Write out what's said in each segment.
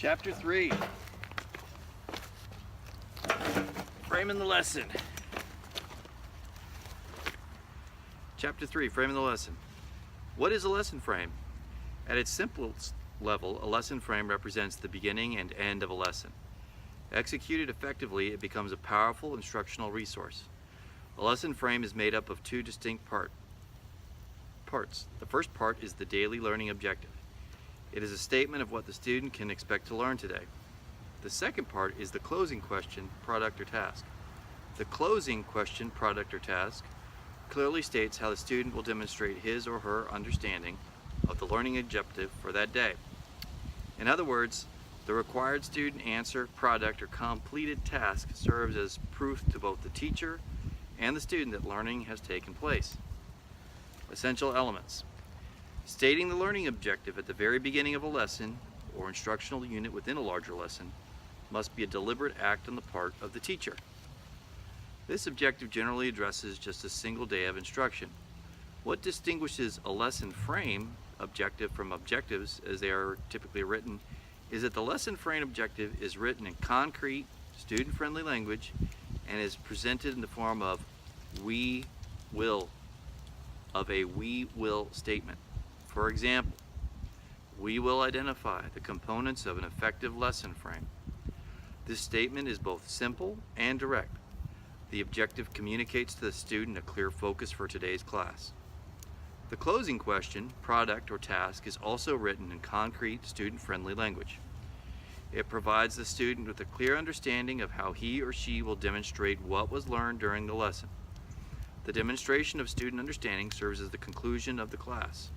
Chapter 3, Framing the Lesson. Chapter 3, Framing the Lesson. What is a lesson frame? At its simplest level, a lesson frame represents the beginning and end of a lesson. Executed effectively, it becomes a powerful instructional resource. A lesson frame is made up of two distinct parts. The first part is the daily learning objective. It is a statement of what the student can expect to learn today. The second part is the closing question, product, or task. The closing question, product, or task clearly states how the student will demonstrate his or her understanding of the learning objective for that day. In other words, the required student answer, product, or completed task serves as proof to both the teacher and the student that learning has taken place. Essential elements. Stating the learning objective at the very beginning of a lesson or instructional unit within a larger lesson must be a deliberate act on the part of the teacher. This objective generally addresses just a single day of instruction. What distinguishes a lesson frame objective from objectives as they are typically written is that the lesson frame objective is written in concrete, student-friendly language and is presented in the form of we will statement. For example, we will identify the components of an effective lesson frame. This statement is both simple and direct. The objective communicates to the student a clear focus for today's class. The closing question, product, or task is also written in concrete, student-friendly language. It provides the student with a clear understanding of how he or she will demonstrate what was learned during the lesson. The demonstration of student understanding serves as the conclusion of the class.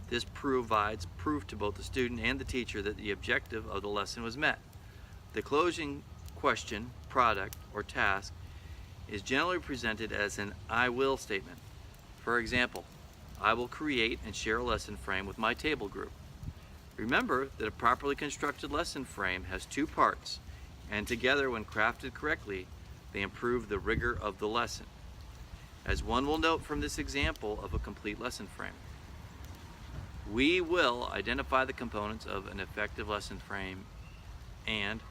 This provides proof to both the student and the teacher that the objective of the lesson was met. The closing question, product, or task is generally presented as an I will statement. For example, I will create and share a lesson frame with my table group. Remember that a properly constructed lesson frame has two parts, and together, when crafted correctly, they improve the rigor of the lesson. As one will note from this example of a complete lesson frame, we will identify the components of an effective lesson frame, and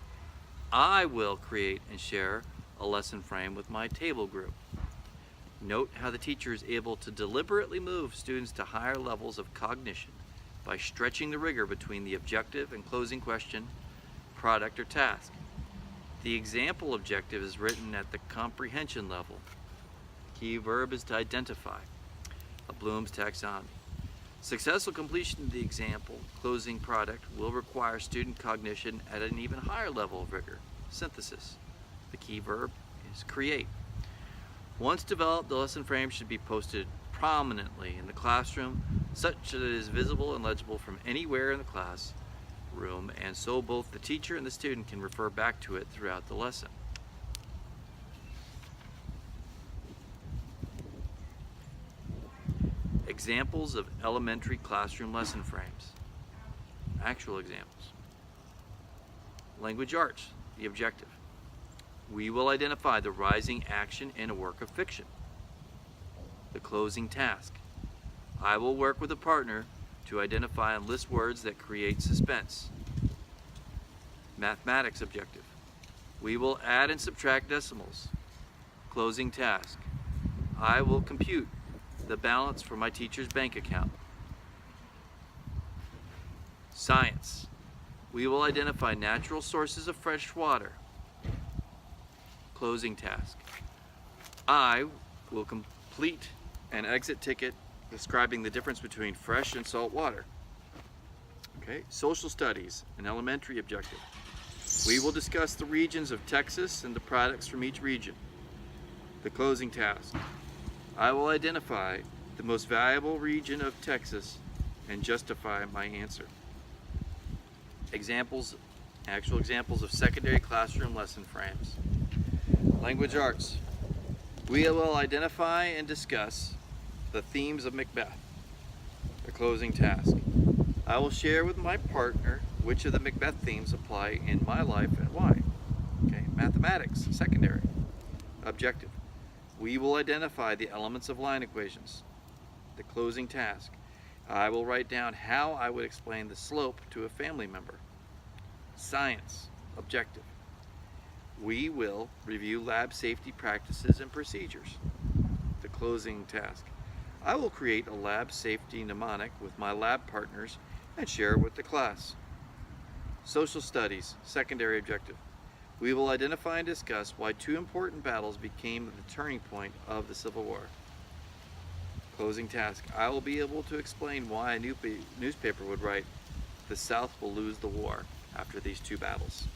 I will create and share a lesson frame with my table group. Note how the teacher is able to deliberately move students to higher levels of cognition by stretching the rigor between the objective and closing question, product, or task. The example objective is written at the comprehension level. The key verb is to identify, a Bloom's taxonomy. Successful completion of the example, closing product, will require student cognition at an even higher level of rigor, synthesis. The key verb is create. Once developed, the lesson frame should be posted prominently in the classroom such that it is visible and legible from anywhere in the classroom, and so both the teacher and the student can refer back to it throughout the lesson. Examples of elementary classroom lesson frames. Actual examples. Language arts, the objective. We will identify the rising action in a work of fiction. The closing task. I will work with a partner to identify and list words that create suspense. Mathematics objective. We will add and subtract decimals. Closing task. I will compute the balance for my teacher's bank account. Science. We will identify natural sources of fresh water. Closing task. I will complete an exit ticket describing the difference between fresh and salt water. Okay. Social studies, an elementary objective. We will discuss the regions of Texas and the products from each region. The closing task. I will identify the most valuable region of Texas and justify my answer. Examples, actual examples of secondary classroom lesson frames. Language arts. We will identify and discuss the themes of Macbeth. The closing task. I will share with my partner which of the Macbeth themes apply in my life and why. Okay, mathematics, secondary. Objective. We will identify the elements of line equations. The closing task. I will write down how I would explain the slope to a family member. Science, objective. We will review lab safety practices and procedures. The closing task. I will create a lab safety mnemonic with my lab partners and share it with the class. Social studies, secondary objective. We will identify and discuss why two important battles became the turning point of the Civil War. Closing task. I will be able to explain why a newspaper would write, "The South will lose the war after these two battles."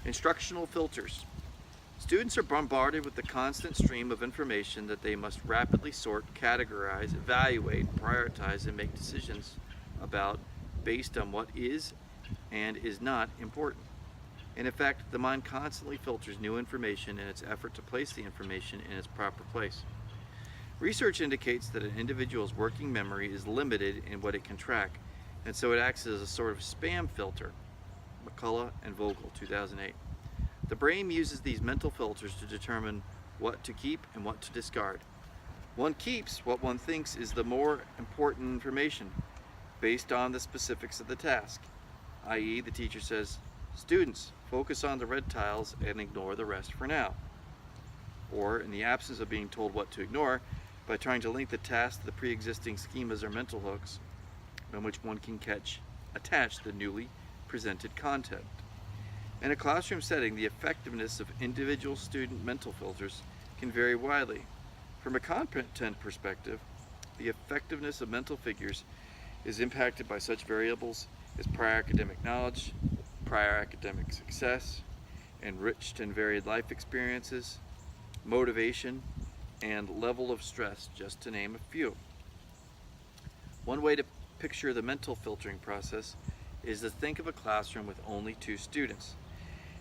Instructional filters. Students are bombarded with the constant stream of information that they must rapidly sort, categorize, evaluate, prioritize, and make decisions about based on what is and is not important. In effect, the mind constantly filters new information in its effort to place the information in its proper place. Research indicates that an individual's working memory is limited in what it can track, and so it acts as a sort of spam filter. McCullough and Vogel, 2008. The brain uses these mental filters to determine what to keep and what to discard. One keeps what one thinks is the more important information based on the specifics of the task, i.e., the teacher says, "Students, focus on the red tiles and ignore the rest for now." Or, in the absence of being told what to ignore, by trying to link the task to the pre-existing schemas or mental hooks on which one can attach the newly presented content. In a classroom setting, the effectiveness of individual student mental filters can vary widely. From a content perspective, the effectiveness of mental figures is impacted by such variables as prior academic knowledge, prior academic success, enriched and varied life experiences, motivation, and level of stress, just to name a few. One way to picture the mental filtering process is to think of a classroom with only two students.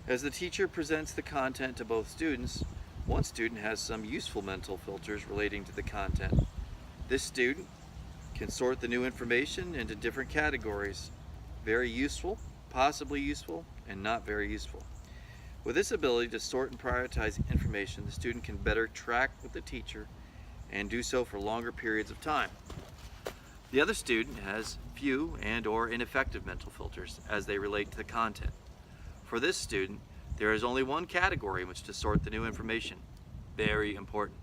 As the teacher presents the content to both students, one student has some useful mental filters relating to the content. This student can sort the new information into different categories: very useful, possibly useful, and not very useful. With this ability to sort and prioritize information, the student can better track with the teacher and do so for longer periods of time. The other student has few and or ineffective mental filters as they relate to the content. For this student, there is only one category in which to sort the new information: very important.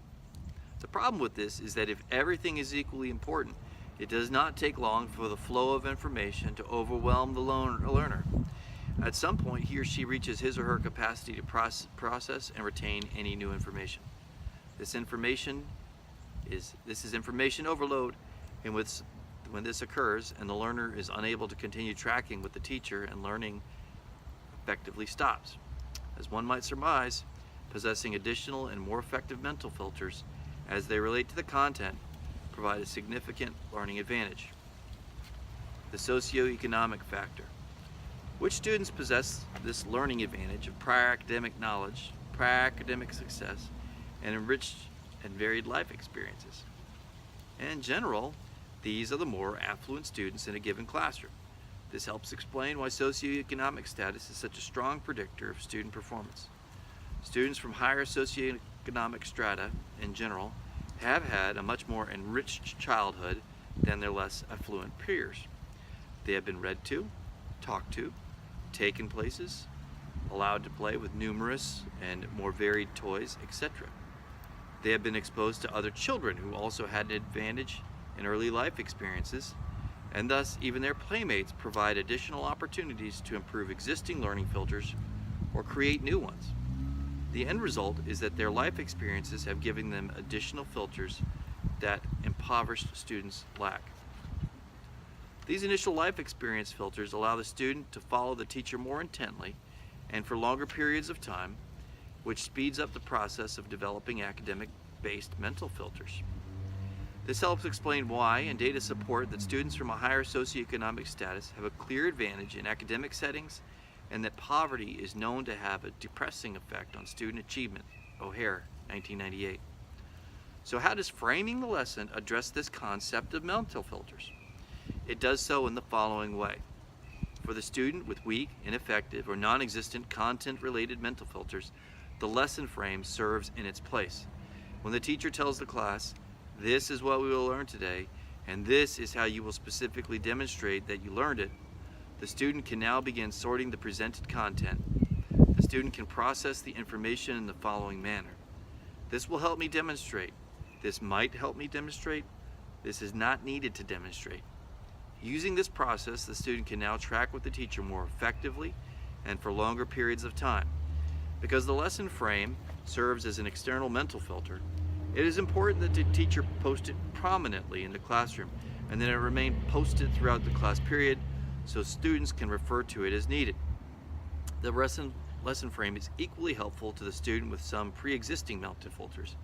The problem with this is that if everything is equally important, it does not take long for the flow of information to overwhelm the learner. At some point, he or she reaches his or her capacity to process and retain any new information. This is information overload, and when this occurs and the learner is unable to continue tracking with the teacher, and learning effectively stops. As one might surmise, possessing additional and more effective mental filters as they relate to the content provide a significant learning advantage. The socioeconomic factor. Which students possess this learning advantage of prior academic knowledge, prior academic success, and enriched and varied life experiences? In general, these are the more affluent students in a given classroom. This helps explain why socioeconomic status is such a strong predictor of student performance. Students from higher socioeconomic strata, in general, have had a much more enriched childhood than their less affluent peers. They have been read to, talked to, taken places, allowed to play with numerous and more varied toys, etc. They have been exposed to other children who also had an advantage in early life experiences, and thus even their playmates provide additional opportunities to improve existing learning filters or create new ones. The end result is that their life experiences have given them additional filters that impoverished students lack. These initial life experience filters allow the student to follow the teacher more intently and for longer periods of time, which speeds up the process of developing academic-based mental filters. This helps explain why, and data support that students from a higher socioeconomic status have a clear advantage in academic settings, and that poverty is known to have a depressing effect on student achievement. O'Hare, 1998. So how does framing the lesson address this concept of mental filters? It does so in the following way. For the student with weak, ineffective, or non-existent content-related mental filters, the lesson frame serves in its place. When the teacher tells the class, "This is what we will learn today," and this is how you will specifically demonstrate that you learned it, the student can now begin sorting the presented content. The student can process the information in the following manner. This will help me demonstrate. This might help me demonstrate. This is not needed to demonstrate. Using this process, the student can now track with the teacher more effectively and for longer periods of time. Because the lesson frame serves as an external mental filter, it is important that the teacher post it prominently in the classroom and that it remain posted throughout the class period so students can refer to it as needed. The lesson frame is equally helpful to the student with some pre-existing mental filters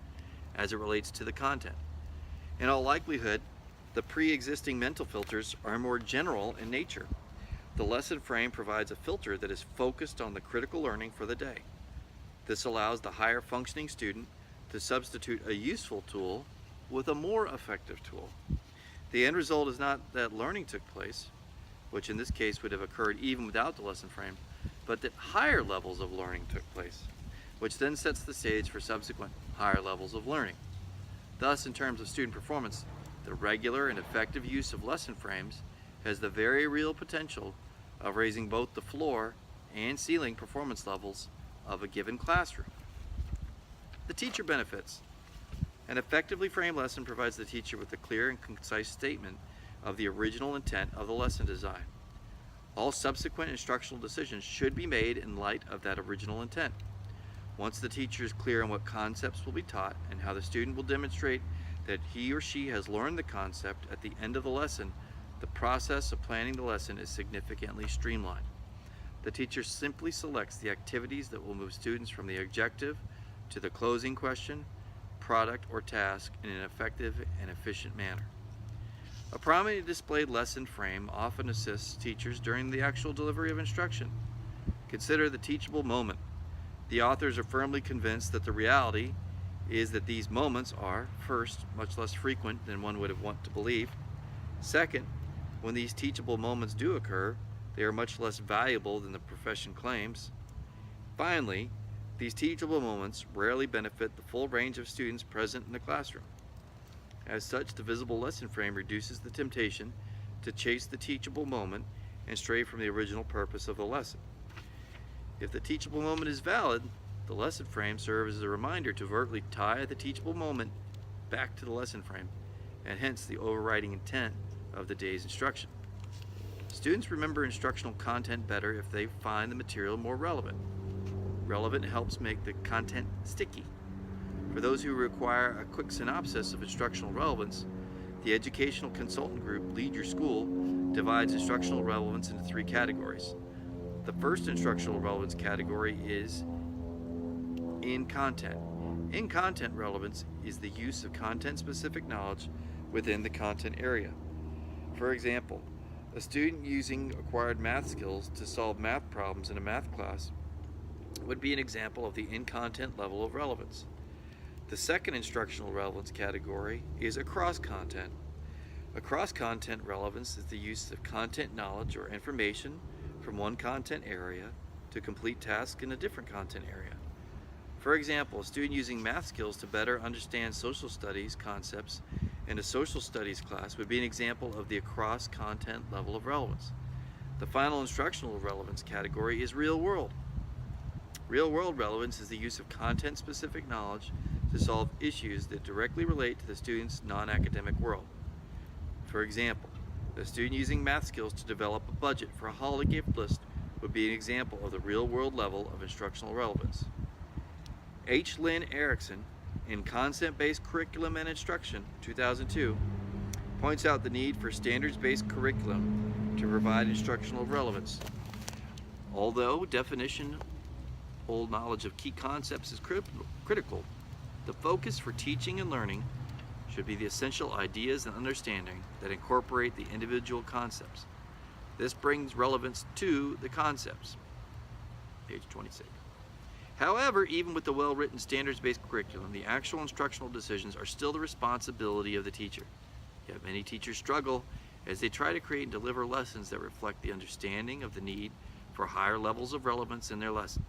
as it relates to the content. In all likelihood, the pre-existing mental filters are more general in nature. The lesson frame provides a filter that is focused on the critical learning for the day. This allows the higher functioning student to substitute a useful tool with a more effective tool. The end result is not that learning took place, which in this case would have occurred even without the lesson frame, but that higher levels of learning took place, which then sets the stage for subsequent higher levels of learning. Thus, in terms of student performance, the regular and effective use of lesson frames has the very real potential of raising both the floor and ceiling performance levels of a given classroom. The teacher benefits. An effectively framed lesson provides the teacher with a clear and concise statement of the original intent of the lesson design. All subsequent instructional decisions should be made in light of that original intent. Once the teacher is clear on what concepts will be taught and how the student will demonstrate that he or she has learned the concept at the end of the lesson, the process of planning the lesson is significantly streamlined. The teacher simply selects the activities that will move students from the objective to the closing question, product, or task in an effective and efficient manner. A prominently displayed lesson frame often assists teachers during the actual delivery of instruction. Consider the teachable moment. The authors are firmly convinced that the reality is that these moments are, first, much less frequent than one would have want to believe. Second, when these teachable moments do occur, they are much less valuable than the profession claims. Finally, these teachable moments rarely benefit the full range of students present in the classroom. As such, the visible lesson frame reduces the temptation to chase the teachable moment and stray from the original purpose of the lesson. If the teachable moment is valid, the lesson frame serves as a reminder to overtly tie the teachable moment back to the lesson frame, and hence the overriding intent of the day's instruction. Students remember instructional content better if they find the material more relevant. Relevant helps make the content sticky. For those who require a quick synopsis of instructional relevance, the educational consultant group Lead Your School divides instructional relevance into 3 categories. The first instructional relevance category is in content. In content relevance is the use of content-specific knowledge within the content area. For example, a student using acquired math skills to solve math problems in a math class would be an example of the in-content level of relevance. The second instructional relevance category is across content. Across content relevance is the use of content knowledge or information from one content area to complete tasks in a different content area. For example, a student using math skills to better understand social studies concepts in a social studies class would be an example of the across content level of relevance. The final instructional relevance category is real world. Real world relevance is the use of content-specific knowledge to solve issues that directly relate to the student's non-academic world. For example, a student using math skills to develop a budget for a holiday gift list would be an example of the real-world level of instructional relevance. H. Lynn Erickson, in Concept-Based Curriculum and Instruction, 2002, points out the need for standards-based curriculum to provide instructional relevance. Although definitional knowledge of key concepts is critical, the focus for teaching and learning should be the essential ideas and understanding that incorporate the individual concepts. This brings relevance to the concepts. Page 26. However, even with the well-written standards-based curriculum, the actual instructional decisions are still the responsibility of the teacher. Yet many teachers struggle as they try to create and deliver lessons that reflect the understanding of the need for higher levels of relevance in their lesson.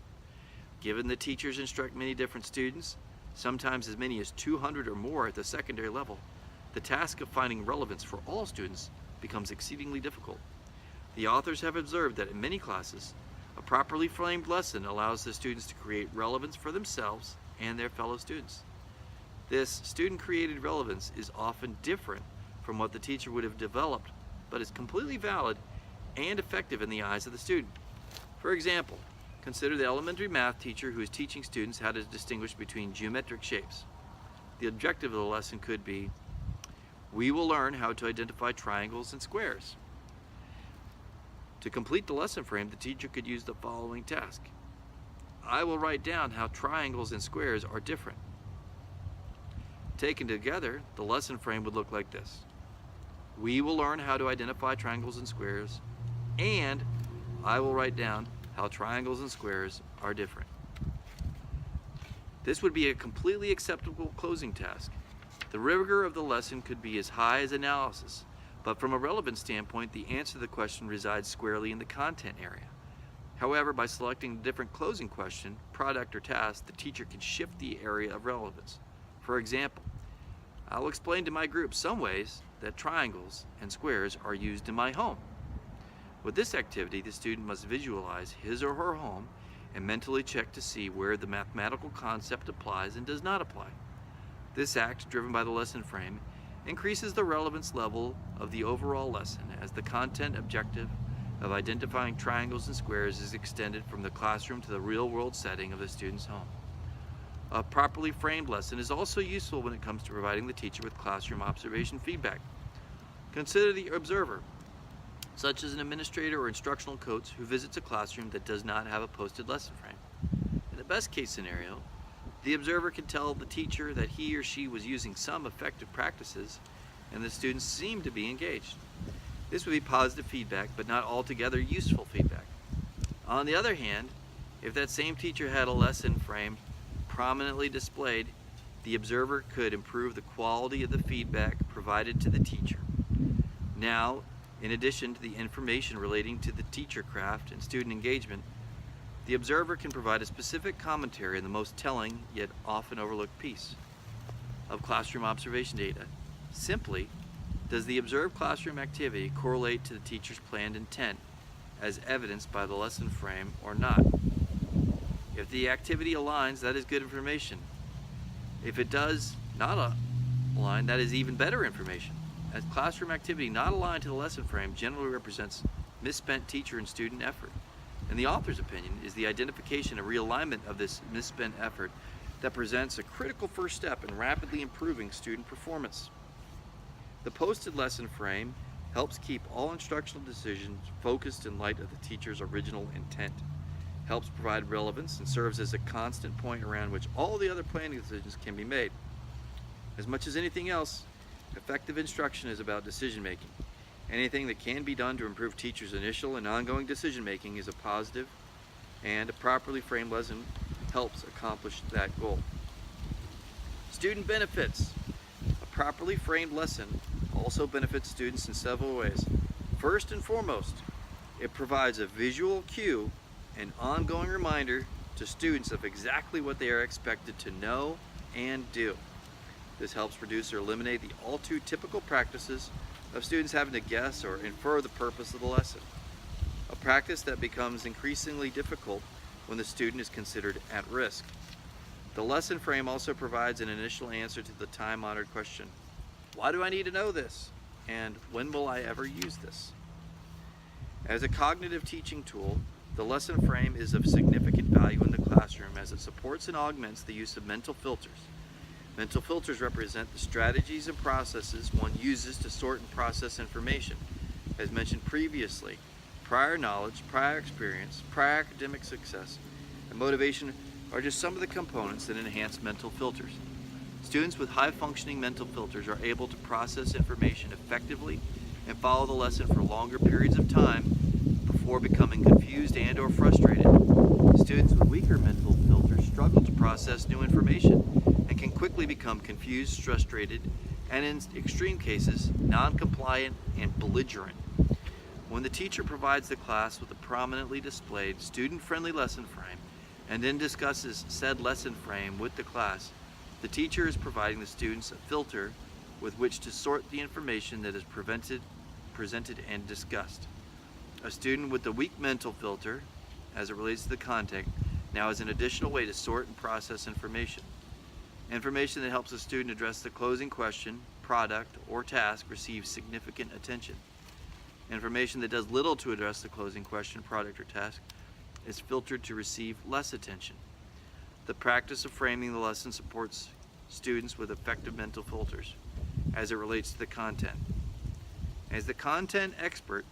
Given that teachers instruct many different students, sometimes as many as 200 or more at the secondary level, the task of finding relevance for all students becomes exceedingly difficult. The authors have observed that in many classes, a properly framed lesson allows the students to create relevance for themselves and their fellow students. This student-created relevance is often different from what the teacher would have developed, but is completely valid and effective in the eyes of the student. For example, consider the elementary math teacher who is teaching students how to distinguish between geometric shapes. The objective of the lesson could be, we will learn how to identify triangles and squares. To complete the lesson frame, the teacher could use the following task. I will write down how triangles and squares are different. Taken together, the lesson frame would look like this. We will learn how to identify triangles and squares, and I will write down how triangles and squares are different. This would be a completely acceptable closing task. The rigor of the lesson could be as high as analysis, but from a relevance standpoint, the answer to the question resides squarely in the content area. However, by selecting a different closing question, product, or task, the teacher can shift the area of relevance. For example, I'll explain to my group some ways that triangles and squares are used in my home. With this activity, the student must visualize his or her home and mentally check to see where the mathematical concept applies and does not apply. This act, driven by the lesson frame, increases the relevance level of the overall lesson as the content objective of identifying triangles and squares is extended from the classroom to the real-world setting of the student's home. A properly framed lesson is also useful when it comes to providing the teacher with classroom observation feedback. Consider the observer, such as an administrator or instructional coach who visits a classroom that does not have a posted lesson frame. In the best case scenario, the observer can tell the teacher that he or she was using some effective practices and the students seemed to be engaged. This would be positive feedback, but not altogether useful feedback. On the other hand, if that same teacher had a lesson frame prominently displayed, the observer could improve the quality of the feedback provided to the teacher. Now, in addition to the information relating to the teacher craft and student engagement, the observer can provide a specific commentary on the most telling yet often overlooked piece of classroom observation data. Simply, does the observed classroom activity correlate to the teacher's planned intent as evidenced by the lesson frame or not? If the activity aligns, that is good information. If it does not align, that is even better information, as classroom activity not aligned to the lesson frame generally represents misspent teacher and student effort. In the author's opinion, is the identification and realignment of this misspent effort that presents a critical first step in rapidly improving student performance. The posted lesson frame helps keep all instructional decisions focused in light of the teacher's original intent, helps provide relevance, and serves as a constant point around which all the other planning decisions can be made. As much as anything else, effective instruction is about decision making. Anything that can be done to improve teachers' initial and ongoing decision making is a positive, and a properly framed lesson helps accomplish that goal. Student benefits. A properly framed lesson also benefits students in several ways. First and foremost, it provides a visual cue and ongoing reminder to students of exactly what they are expected to know and do. This helps reduce or eliminate the all too typical practices of students having to guess or infer the purpose of the lesson, a practice that becomes increasingly difficult when the student is considered at risk. The lesson frame also provides an initial answer to the time-honored question, why do I need to know this? And when will I ever use this? As a cognitive teaching tool, the lesson frame is of significant value in the classroom as it supports and augments the use of mental filters. Mental filters represent the strategies and processes one uses to sort and process information. As mentioned previously, prior knowledge, prior experience, prior academic success, and motivation are just some of the components that enhance mental filters. Students with high-functioning mental filters are able to process information effectively and follow the lesson for longer periods of time before becoming confused and or frustrated. Students with weaker mental filters struggle to process new information and can quickly become confused, frustrated, and in extreme cases, non-compliant and belligerent. When the teacher provides the class with a prominently displayed student-friendly lesson frame and then discusses said lesson frame with the class, the teacher is providing the students a filter with which to sort the information that is presented and discussed. A student with a weak mental filter, as it relates to the content, now has an additional way to sort and process information. Information that helps a student address the closing question, product, or task receives significant attention. Information that does little to address the closing question, product, or task is filtered to receive less attention. The practice of framing the lesson supports students with effective mental filters as it relates to the content. As the content expert,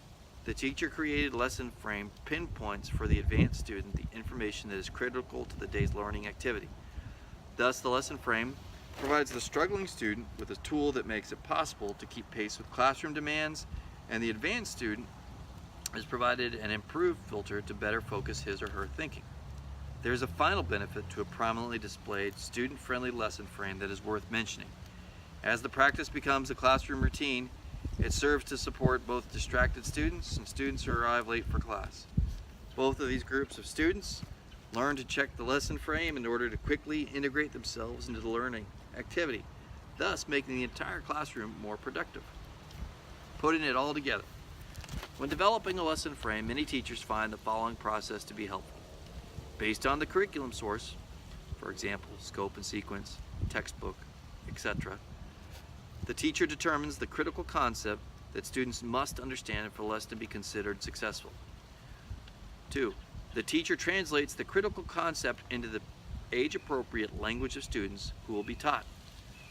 the teacher-created lesson frame pinpoints for the advanced student the information that is critical to the day's learning activity. Thus, the lesson frame provides the struggling student with a tool that makes it possible to keep pace with classroom demands, and the advanced student is provided an improved filter to better focus his or her thinking. There is a final benefit to a prominently displayed, student-friendly lesson frame that is worth mentioning. As the practice becomes a classroom routine, it serves to support both distracted students and students who arrive late for class. Both of these groups of students learn to check the lesson frame in order to quickly integrate themselves into the learning activity, thus making the entire classroom more productive. Putting it all together. When developing a lesson frame, many teachers find the following process to be helpful. Based on the curriculum source, for example, scope and sequence, textbook, etc., the teacher determines the critical concept that students must understand for the lesson to be considered successful. 2. The teacher translates the critical concept into the age-appropriate language of students who will be taught.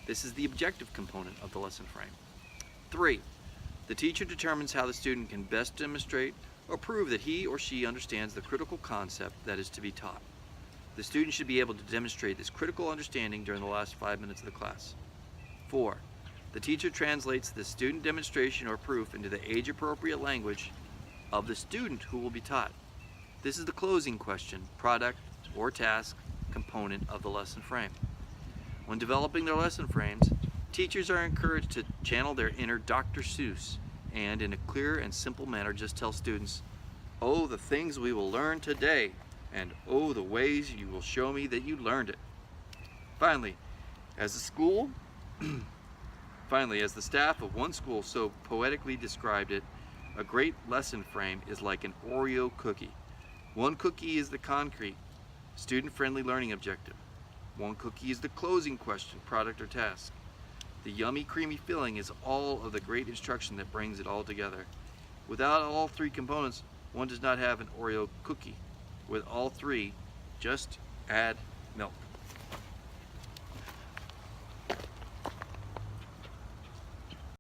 This is the objective component of the lesson frame. 3. The teacher determines how the student can best demonstrate or prove that he or she understands the critical concept that is to be taught. The student should be able to demonstrate this critical understanding during the last 5 minutes of the class. 4. The teacher translates the student demonstration or proof into the age-appropriate language of the student who will be taught. This is the closing question, product, or task component of the lesson frame. When developing their lesson frames, teachers are encouraged to channel their inner Dr. Seuss and, in a clear and simple manner, just tell students, "Oh, the things we will learn today, and oh, the ways you will show me that you learned it." Finally, as the staff of one school so poetically described it, a great lesson frame is like an Oreo cookie. One cookie is the concrete, student-friendly learning objective. One cookie is the closing question, product, or task. The yummy, creamy filling is all of the great instruction that brings it all together. Without all three components, one does not have an Oreo cookie. With all three, just add milk.